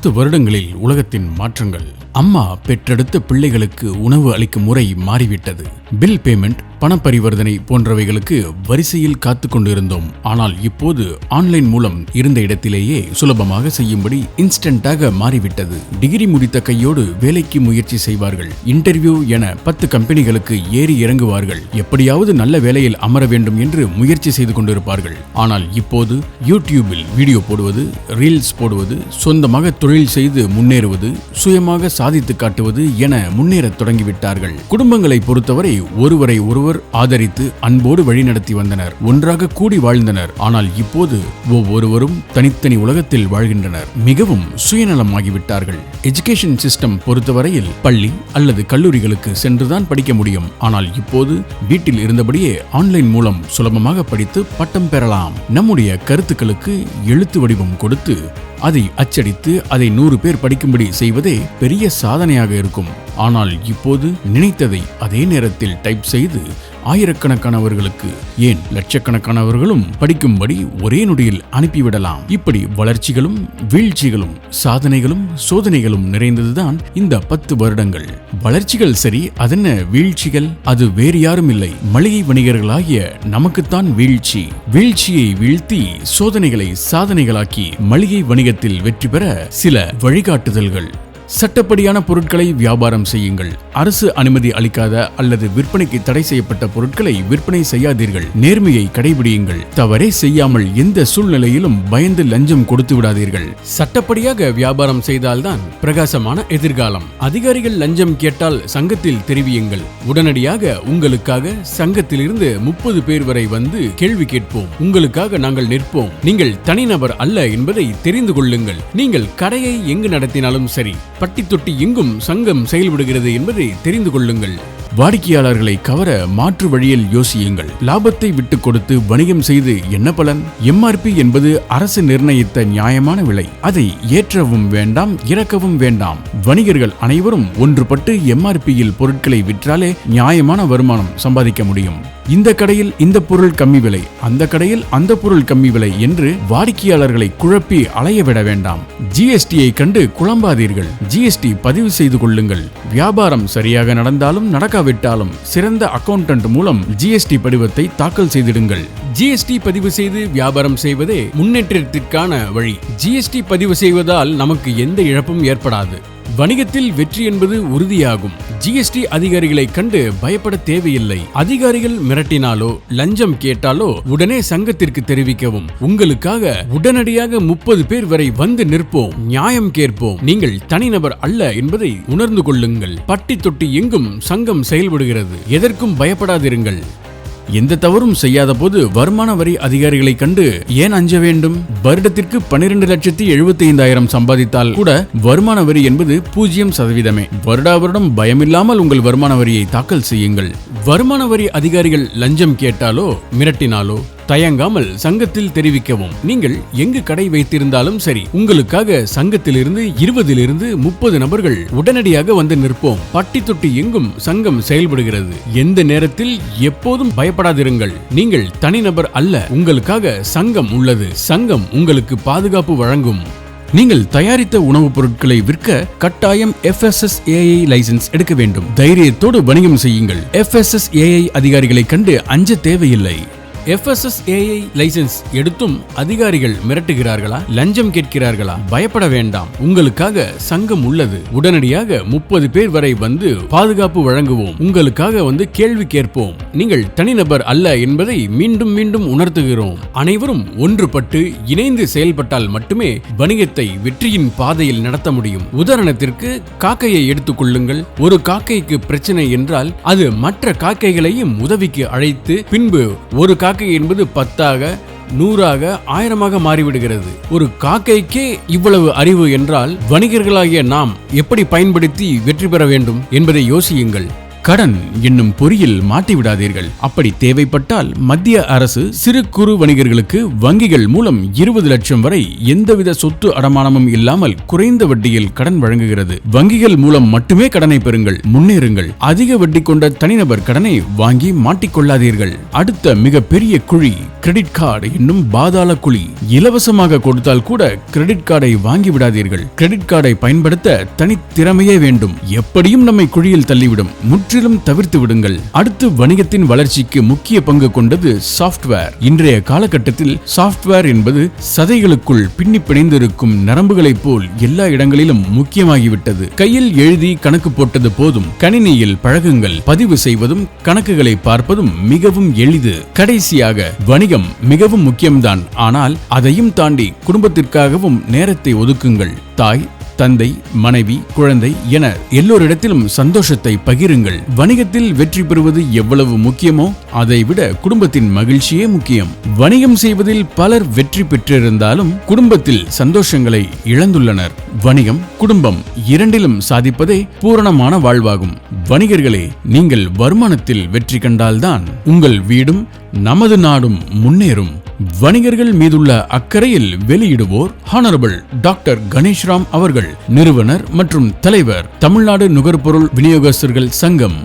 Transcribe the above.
10 வருடங்களில் உலகத்தின் மாற்றங்கள். அம்மா பெற்றெடுத்த பிள்ளைகளுக்கு உணவு அளிக்கும் முறை மாறிவிட்டது. பில் பேமெண்ட், பண பரிவர்த்தனை போன்றவைகளுக்கு வரிசையில் காத்து கொண்டிருந்தோம். ஆனால் இப்போது ஆன்லைன் மூலம் இருந்த இடத்திலேயே சுலபமாக செய்யும்படி இன்ஸ்டன்டாக மாறிவிட்டது. டிகிரி முடித்த கையோடு வேலைக்கு முயற்சி செய்வார்கள். இன்டர்வியூ என 10 கம்பெனிகளுக்கு ஏறி இறங்குவார்கள். எப்படியாவது நல்ல வேலையில் அமர வேண்டும் என்று முயற்சி செய்து கொண்டிருப்பார்கள். ஆனால் இப்போது யூடியூபில் வீடியோ போடுவது, ரீல்ஸ் போடுவது, சொந்தமாக தொழில் செய்து முன்னேறுவது, சுயமாக சாதித்து காட்டுவது என முன்னேறத் தொடங்கிவிட்டார்கள். குடும்பங்களை பொறுத்தவரை ஒருவரை ஒருவர் ஆதரித்து அன்போடு வழிநடத்தி வந்தனர். ஒன்றாக கூடி வாழ்ந்தனர். ஆனால் இப்போது ஒவ்வொருவரும் தனித்தனி உலகத்தில் வாழ்கின்றனர். மிகவும் சுயநலமாகிவிட்டார்கள். எஜுகேஷன் சிஸ்டம் பொறுத்தவரையில் பள்ளி அல்லது கல்லூரிகளுக்கு சென்றுதான் படிக்க முடியும். ஆனால் இப்போது வீட்டில் இருந்தபடியே ஆன்லைன் மூலம் சுலபமாக படித்து பட்டம் பெறலாம். நம்முடைய கருத்துக்களுக்கு எழுத்து வடிவம் கொடுத்து அதை அச்சடித்து அதை 100 பேர் படிக்கும்படி செய்வதே பெரிய சாதனையாக இருக்கும். ஆனால் இப்போது நினைத்ததை அதே நேரத்தில் டைப் செய்து ஆயிரக்கணக்கானவர்களுக்கு, ஏன் லட்சக்கணக்கானவர்களும் படிக்கும்படி ஒரே நொடியில் அனுப்பிவிடலாம். இப்படி வளர்ச்சிகளும் வீழ்ச்சிகளும் சாதனைகளும் சோதனைகளும் நிறைந்ததுதான் இந்த 10 வருடங்கள். வளர்ச்சிகள் சரி, அதென்ன வீழ்ச்சிகள்? அது வேறு யாரும் இல்லை, மளிகை வணிகர்களாகிய நமக்குத்தான் வீழ்ச்சி. வீழ்ச்சியை வீழ்த்தி சோதனைகளை சாதனைகளாக்கி மளிகை வணிகத்தில் வெற்றி பெற சில வழிகாட்டுதல்கள். சட்டப்படியான பொருட்களை வியாபாரம் செய்யுங்கள். அரசு அனுமதி அளிக்காத அல்லது விற்பனைக்கு தடை செய்யப்பட்ட பொருட்களை விற்பனை செய்யாதீர்கள். நேர்மையை கடைபிடியுங்கள். தவறே செய்யாமல் எந்த சூழ்நிலையிலும் பயந்து லஞ்சம் கொடுத்து விடாதீர்கள். சட்டப்படியாக வியாபாரம் செய்தால்தான் பிரகாசமான எதிர்காலம். அதிகாரிகள் லஞ்சம் கேட்டால் சங்கத்தில் தெரிவியுங்கள். உடனடியாக உங்களுக்காக சங்கத்திலிருந்து 30 பேர் வரை வந்து கேள்வி கேட்போம். உங்களுக்காக நாங்கள் நிற்போம். நீங்கள் தனிநபர் அல்ல என்பதை தெரிந்து கொள்ளுங்கள். நீங்கள் கடையை எங்கு நடத்தினாலும் சரி, பட்டி தொட்டி எங்கும் சங்கம் செயல்படுகிறது என்பதை தெரிந்து கொள்ளுங்கள். வாடிக்கையாளர்களை கவர மாற்று வழியில் யோசியுங்கள். லாபத்தை விட்டு கொடுத்து வணிகம் செய்து என்ன பலன்? எம்ஆர்பி என்பது அரசு நிர்ணயித்த நியாயமான விலை. அதை ஏற்றவும் வேண்டாம், இறக்கவும் வேண்டாம். வணிகர்கள் அனைவரும் ஒன்றுபட்டு எம்ஆர்பியில் பொருட்களை விற்றாலே நியாயமான வருமானம் சம்பாதிக்க முடியும். இந்த கடையில் இந்த பொருள் கம்மி விலை, அந்த கடையில் அந்த பொருள் கம்மி விலை என்று வாடிக்கையாளர்களை குழப்பி அலைய விட வேண்டாம். ஜிஎஸ்டியை கண்டு குழம்பாதீர்கள். ஜிஎஸ்டி பதிவு செய்து கொள்ளுங்கள். வியாபாரம் சரியாக நடந்தாலும் நடக்காவிட்டாலும் சிறந்த அக்கவுண்டன்ட் மூலம் ஜிஎஸ்டி படிவத்தை தாக்கல் செய்திடுங்கள். ஜிஎஸ்டி பதிவு செய்து வியாபாரம் செய்வதே முன்னேற்றத்திற்கான வழி. ஜிஎஸ்டி பதிவு செய்வதால் நமக்கு எந்த இழப்பும் ஏற்படாது. வணிகத்தில் வெற்றி என்பது உறுதியாகும். ஜிஎஸ்டி அதிகாரிகளை கண்டு பயப்பட தேவையில்லை. அதிகாரிகள் மிரட்டினாலோ லஞ்சம் கேட்டாலோ உடனே சங்கத்திற்கு தெரிவிக்கவும். உங்களுக்காக உடனடியாக 30 பேர் வரை வந்து நிற்போம். நியாயம் கேட்போம். நீங்கள் தனிநபர் அல்ல என்பதை உணர்ந்து கொள்ளுங்கள். பட்டி தொட்டி எங்கும் சங்கம் செயல்படுகிறது. எதற்கும் பயப்படாதிருங்கள். எந்த தவறும் செய்யாத போது வருமான வரி அதிகாரிகளை கண்டு ஏன் அஞ்ச வேண்டும்? வருடத்திற்கு 12,75,000 சம்பாதித்தால் கூட வருமான வரி என்பது 0%. வருடா வருடம் பயமில்லாமல் உங்கள் வருமான வரியை தாக்கல் செய்யுங்கள். வருமான வரி அதிகாரிகள் லஞ்சம் கேட்டாலோ மிரட்டினாலோ தயங்காமல் சங்கத்தில் தெரிவிக்கவும். நீங்கள் எங்கு கடை வைத்திருந்தாலும் சரி, உங்களுக்காக சங்கத்திலிருந்து 20 to 30 நபர்கள் உடனடியாக வந்து நிற்போம். பட்டி தொட்டி எங்கும் சங்கம் செயல்படுகிறது. எந்த நேரத்தில் எப்போதும் பயப்படாதிருங்கள். நீங்கள் தனிநபர் அல்ல, உங்களுக்காக சங்கம் உள்ளது. சங்கம் உங்களுக்கு பாதுகாப்பு வழங்கும். நீங்கள் தயாரித்த உணவுப் பொருட்களை விற்க கட்டாயம் FSSAI லைசென்ஸ் எடுக்க வேண்டும். தைரியத்தோடு வணிகம் செய்யுங்கள். FSSAI அதிகாரிகளை கண்டு அஞ்ச தேவையில்லை. FSSAI லைசென்ஸ் எடுத்தும் அதிகாரிகள் மிரட்டுகிறார்களா, லஞ்சம் கேட்கிறார்களா? பயப்பட வேண்டாம். உங்களுக்காக சங்கம் உள்ளது. உடனடியாக 30 பேர் வரை வந்து பாதுகாப்பு வழங்குவோம். உங்களுக்காக வந்து கேள்வி கேட்போம். நீங்கள் தனிநபர் அல்ல என்பதை மீண்டும் மீண்டும் உணர்த்துகிறோம். அனைவரும் ஒன்றுபட்டு இணைந்து செயல்பட்டால் மட்டுமே வணிகத்தை வெற்றியின் பாதையில் நடத்த முடியும். உதாரணத்திற்கு காக்கையை எடுத்துக் கொள்ளுங்கள். ஒரு காக்கைக்கு பிரச்சனை என்றால் அது மற்ற காக்கைகளையும் உதவிக்கு அழைத்து பின்பு ஒரு காக்கை என்பது 10ஆக 100ஆக 1000ஆக மாறிவிடுகிறது. ஒரு காக்கைக்கே இவ்வளவு அறிவு என்றால் வணிகர்களாகிய நாம் எப்படி பயன்படுத்தி வெற்றி பெற வேண்டும் என்பதை யோசியுங்கள். கடன் என்னும் பொறியில் மாட்டிவிடாதீர்கள். அப்படி தேவைப்பட்டால் மத்திய அரசு சிறு குறு வணிகர்களுக்கு வங்கிகள் மூலம் 20 லட்சம் வரை எந்தவித சொத்து அடமானமும் இல்லாமல் குறைந்த வட்டியில் கடன் வழங்குகிறது. வங்கிகள் மூலம் மட்டுமே கடனை பெறுங்கள், முன்னேறுங்கள். அதிக வட்டி கொண்ட தனிநபர் கடனை வாங்கி மாட்டிக்கொள்ளாதீர்கள். அடுத்த மிகப்பெரிய குழி கிரெடிட் கார்டு என்னும் பாதாள குழி. இலவசமாக கொடுத்தால் கூட கிரெடிட் கார்டை வாங்கி விடாதீர்கள். கிரெடிட் கார்டை பயன்படுத்த தனித்திறமையே வேண்டும். எப்படியும் நம்மை குழியில் தள்ளிவிடும். முற்றிலும் தவிர்த்து விடுங்கள். அடுத்து வணிகத்தின் வளர்ச்சிக்கு முக்கிய பங்கு கொண்டது சாஃப்ட்வேர். இன்றைய காலகட்டத்தில் சாஃப்ட்வேர் என்பது சதைகளுக்குள் பின்னி பிணைந்திருக்கும் நரம்புகளைப் போல் எல்லா இடங்களிலும் முக்கியமாகிவிட்டது. கையில் எழுதி கணக்கு போட்டது போதும். கணினியில் பழகுங்கள். பதிவு செய்வதும் கணக்குகளை பார்ப்பதும் மிகவும் எளிது. கடைசியாக வணிகம் மிகவும் முக்கியம்தான். ஆனால் அதையும் தாண்டி குடும்பத்திற்காகவும் நேரத்தை ஒதுக்குங்கள். தாய், தந்தை, மனைவி, குழந்தை என எல்லோரிடத்திலும் சந்தோஷத்தை பகிருங்கள். வணிகத்தில் வெற்றி பெறுவது எவ்வளவு முக்கியமோ அதை விட குடும்பத்தின் மகிழ்ச்சியே முக்கியம். வணிகம் செய்வதில் பலர் வெற்றி பெற்றிருந்தாலும் குடும்பத்தில் சந்தோஷங்களை இழந்துள்ளனர். வணிகம், குடும்பம் இரண்டிலும் சாதிப்பதே பூரணமான வாழ்வாகும். வணிகர்களே, நீங்கள் வருமானத்தில் வெற்றி கண்டால்தான் உங்கள் வீடும் நமது நாடும் முன்னேறும். வணிகர்கள் மீதுள்ள அக்கறையில் வெளியிடுவோர் ஹானரபிள் டாக்டர் கணேஷ்ராம் அவர்கள், நிறுவனர் மற்றும் தலைவர், தமிழ்நாடு நுகர்பொருள் விநியோகஸ்தர்கள் சங்கம்.